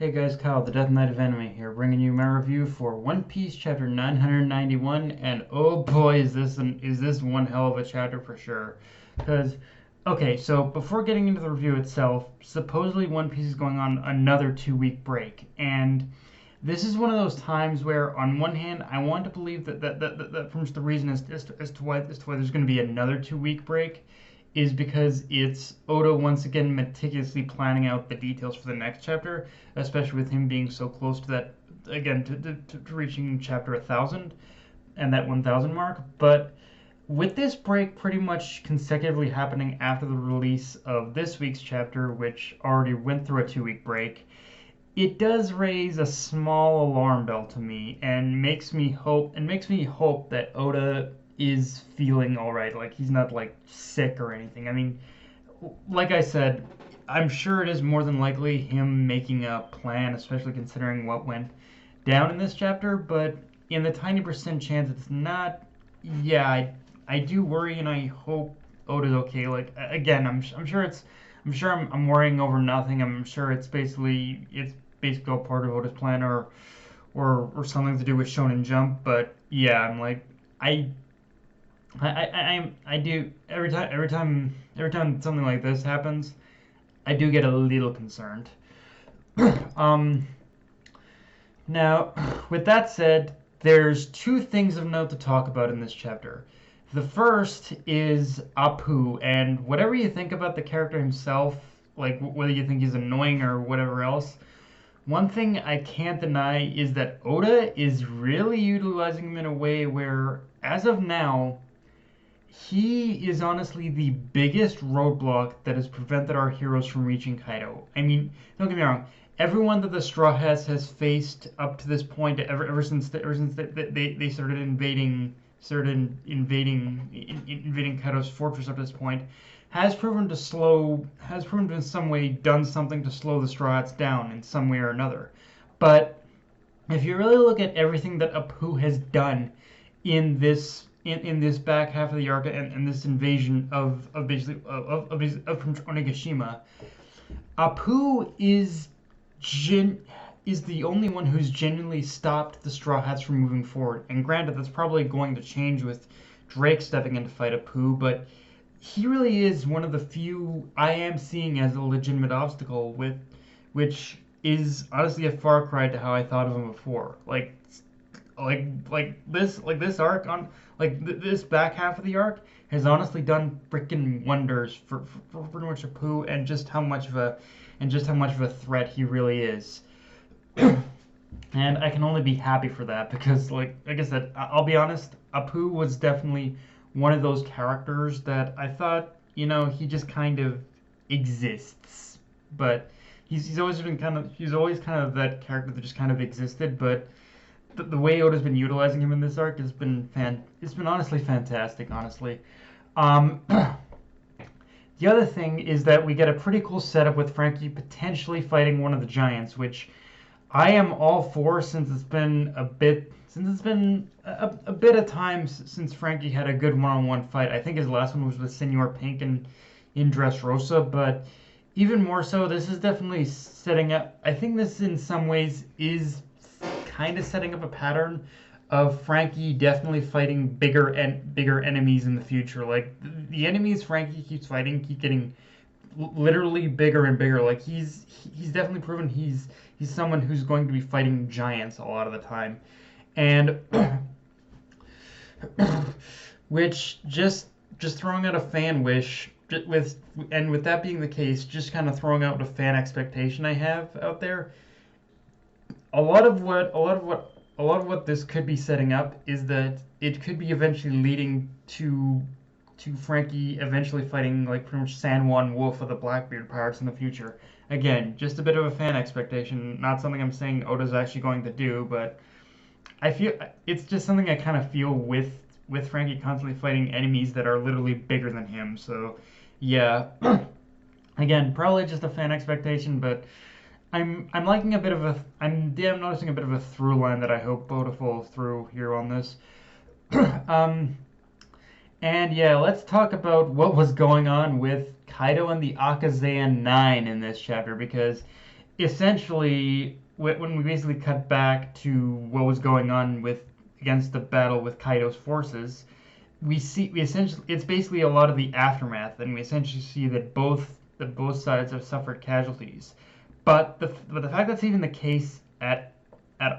Hey guys, Kyle, the Death Knight of Anime here, bringing you my review for One Piece chapter 991, and oh boy, is this one hell of a chapter for sure. Because, okay, so before getting into the review itself, supposedly One Piece is going on another 2 week break, and this is one of those times where, on one hand, I want to believe that from the reason as to why there's going to be another 2 week break is because it's Oda once again meticulously planning out the details for the next chapter, especially with him being so close to that, again, to reaching chapter 1000 and that 1000 mark. But with this break pretty much consecutively happening after the release of this week's chapter, which already went through a 2 week break, it does raise a small alarm bell to me and makes me hope that Oda is feeling all right, like he's not like sick or anything. I mean, like I said, I'm sure it is more than likely him making a plan, especially considering what went down in this chapter, but in the tiny percent chance it's not, yeah, I do worry and I hope Oda's okay. Like again, I'm worrying over nothing. I'm sure it's basically all part of Oda's plan or something to do with Shonen Jump. But yeah, I'm like I I do every time something like this happens, I do get a little concerned. um, Now, with that said, there's two things of note to talk about in this chapter. The first is Apu, and whatever you think about the character himself, like whether you think he's annoying or whatever else, one thing I can't deny is that Oda is really utilizing him in a way where, as of now, he is honestly the biggest roadblock that has prevented our heroes from reaching Kaido. I mean, don't get me wrong. Everyone that the Straw Hats has faced up to this point, ever since they started invading Kaido's fortress up to this point, has proven to in some way done something to slow the Straw Hats down in some way or another. But if you really look at everything that Apu has done in this back half of the arc and this invasion of basically from Onigashima, Apu is the only one who's genuinely stopped the Straw Hats from moving forward. And granted, that's probably going to change with Drake stepping in to fight Apu, but he really is one of the few I am seeing as a legitimate obstacle, which is honestly a far cry to how I thought of him before. This arc on this back half of the arc has honestly done freaking wonders for pretty much Apu and just how much of a threat he really is. And I can only be happy for that because like I said, I'll be honest, Apu was definitely one of those characters that I thought, he just kind of exists. But he's always kind of that character that just kind of existed, but the way Oda's been utilizing him in this arc has been it's been honestly fantastic, honestly. The other thing is that we get a pretty cool setup with Frankie potentially fighting one of the giants, which I am all for since it's been a bit of time since Frankie had a good one-on-one fight. I think his last one was with Senor Pink in Dressrosa, but even more so, this is definitely setting up. I think this in some ways is kind of setting up a pattern of Frankie definitely fighting bigger enemies in the future. Like the enemies Frankie keeps fighting keep getting literally bigger and bigger. Like he's definitely proven he's someone who's going to be fighting giants a lot of the time, and which just throwing out a fan wish with that being the case, just kind of throwing out a fan expectation I have out there. A lot of what this could be setting up is that it could be eventually leading to Frankie eventually fighting like pretty much San Juan Wolf of the Blackbeard Pirates in the future. Again, just a bit of a fan expectation, not something I'm saying Oda's actually going to do, but I feel it's just something I kind of feel with Frankie constantly fighting enemies that are literally bigger than him. So, yeah, again, probably just a fan expectation, but I'm liking a bit of a I'm noticing a bit of a through line that I hope Oda follows through here on this. And yeah, let's talk about what was going on with Kaido and the Akazean 9 in this chapter because essentially, when we basically cut back to what was going on with against the battle with Kaido's forces, we essentially it's basically a lot of the aftermath, and we essentially see that both sides have suffered casualties. But the fact that's even the case at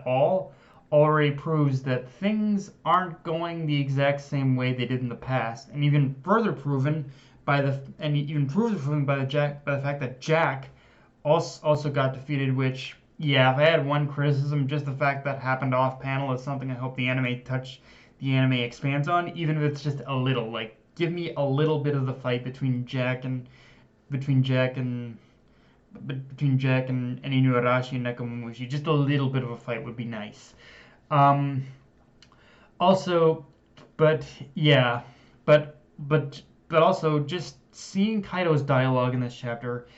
all already proves that things aren't going the exact same way they did in the past, and even further proven by the fact that Jack also got defeated. Which, yeah, if I had one criticism, just the fact that happened off panel is something I hope the anime expands on, even if it's just a little. Like, give me a little bit of the fight between Jack and between Jack and Inuarashi and Nekomamushi. Just a little bit of a fight would be nice. Um, Also, but yeah, but also just seeing Kaido's dialogue in this chapter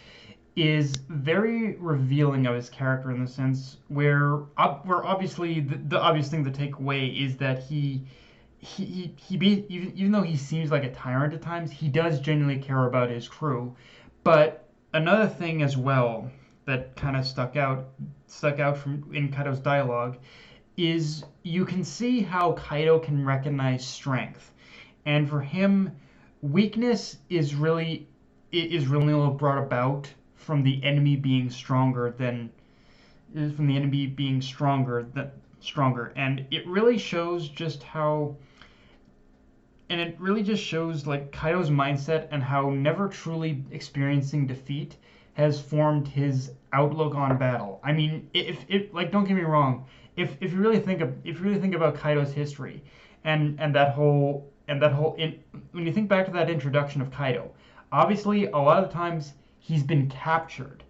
is very revealing of his character in the sense where obviously the obvious thing to take away is that even though he seems like a tyrant at times, he does genuinely care about his crew. But another thing as well that kind of stuck out from in Kaido's dialogue is you can see how Kaido can recognize strength, and for him, weakness is really brought about from the enemy being stronger, and it really shows just how and it really just shows like Kaido's mindset and how never truly experiencing defeat has formed his outlook on battle. I mean, if like don't get me wrong, if you really think about Kaido's history and that whole when you think back to that introduction of Kaido, obviously a lot of times he's been captured,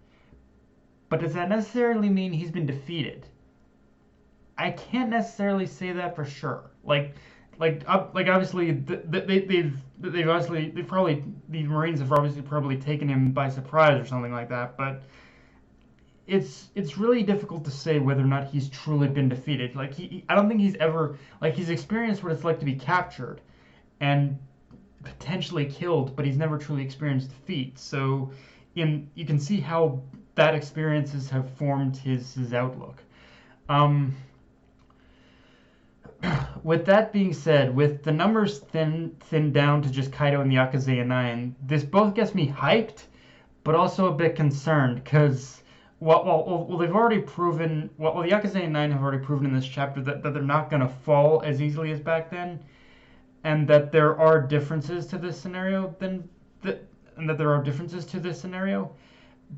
but does that necessarily mean he's been defeated? I can't necessarily say that for sure. Like obviously they've probably the Marines have obviously probably taken him by surprise or something like that. But it's really difficult to say whether or not he's truly been defeated. Like I don't think he's ever like he's experienced what it's like to be captured and potentially killed, but he's never truly experienced defeat. So you can see how that experiences have formed his outlook. Um, with that being said, with the numbers thinned down to just Kaido and the Akazeya 9, this both gets me hyped, but also a bit concerned because they've already proven the Akazeya 9 have already proven in this chapter that they're not going to fall as easily as back then, and that there are differences to this scenario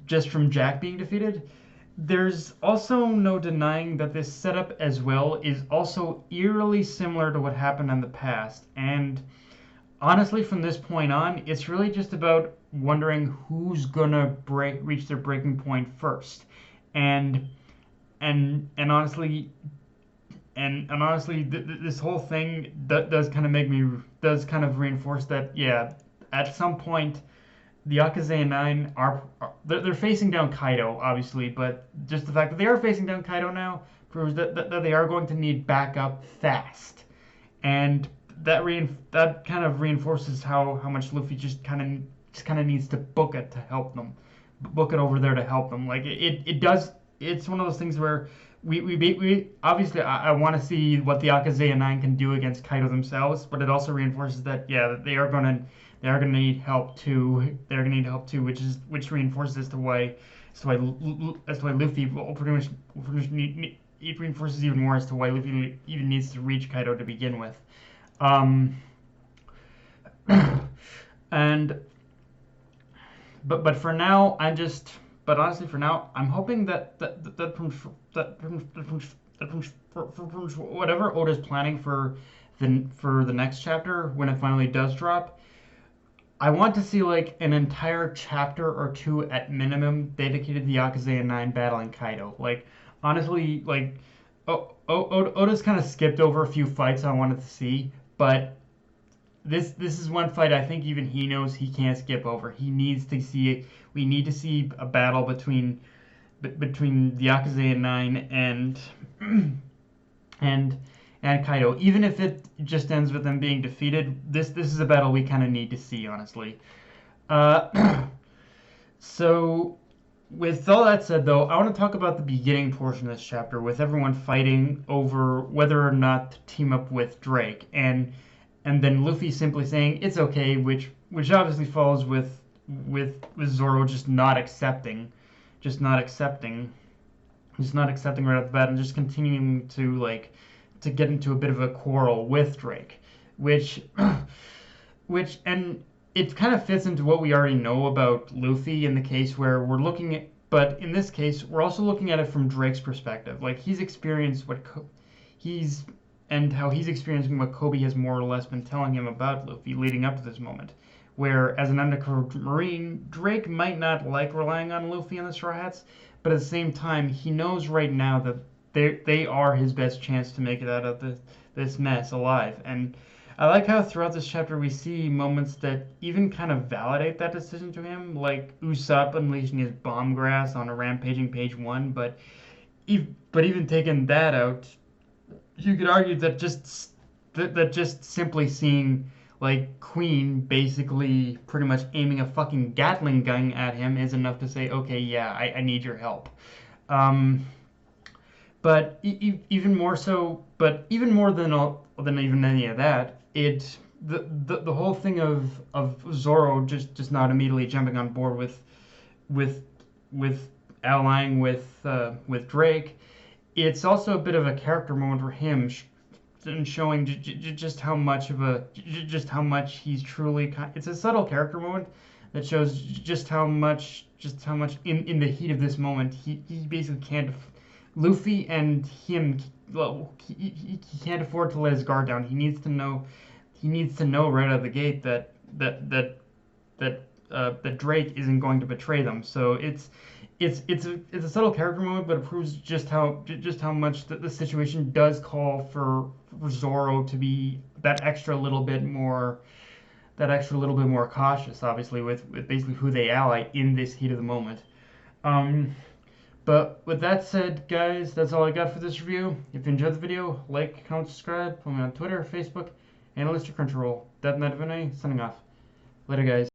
just from Jack being defeated. There's also no denying that this setup as well is also eerily similar to what happened in the past. And honestly, from this point on, it's really just about wondering who's gonna reach their breaking point first. And and honestly, this whole thing does kind of reinforce that, yeah, at some point the Akaze 9 they're facing down Kaido, obviously, but just the fact that they are facing down Kaido now proves that they are going to need backup fast, and that kind of reinforces how much Luffy just kind of needs to book it over there to help them. Like it does. It's one of those things where we obviously I want to see what the Akaze 9 can do against Kaido themselves, but it also reinforces that, yeah, that they are gonna need help too. They're gonna need help too, which reinforces as to why Luffy will pretty much it reinforces even more as to why Luffy even needs to reach Kaido to begin with. And but for now, but honestly, for now, I'm hoping that from whatever Oda's planning for the next chapter when it finally does drop, I want to see like an entire chapter or two at minimum dedicated to the Akaze 9 battling Kaido. Like honestly, like Oda's kind of skipped over a few fights I wanted to see, but this is one fight I think even he knows he can't skip over. He needs to see it. We need to see a battle between the Akaze 9 and Kaido. Even if it just ends with them being defeated, this is a battle we kind of need to see, honestly. So with all that said, though, I want to talk about the beginning portion of this chapter with everyone fighting over whether or not to team up with Drake, and then Luffy simply saying it's okay, which obviously follows with Zoro just not accepting, just not accepting right off the bat, and just continuing to to get into a bit of a quarrel with Drake, which which and it kind of fits into what we already know about Luffy in the case where we're looking at, but in this case we're also looking at it from Drake's perspective. Like he's experienced he's and how he's experiencing what Kobe has more or less been telling him about Luffy leading up to this moment. Where as an undercover Marine, Drake might not like relying on Luffy and the Straw Hats, but at the same time he knows right now that they are his best chance to make it out of this mess alive. And I like how throughout this chapter we see moments that even kind of validate that decision to him, like Usopp unleashing his bomb grass on a rampaging page one. But even taking that out, you could argue that just simply seeing like Queen basically pretty much aiming a fucking Gatling gun at him is enough to say, okay, yeah, I need your help. Um, but even more so, but even more than even any of that, the whole thing of Zoro just not immediately jumping on board with with allying with Drake. It's also a bit of a character moment for him, and showing just how much just how much he's truly. It's a subtle character moment that shows just how much in the heat of this moment he basically can't. Luffy and him, well, he can't afford to let his guard down. He needs to know right out of the gate that Drake isn't going to betray them. So it's a subtle character moment, but it proves just how much the situation does call for Zoro to be that extra little bit more cautious, obviously with basically who they ally in this heat of the moment. Um, but with that said, guys, that's all I got for this review. If you enjoyed the video, like, comment, subscribe. Follow me on Twitter, Facebook, and Lister Crunchyroll. Death Knight of signing off. Later, guys.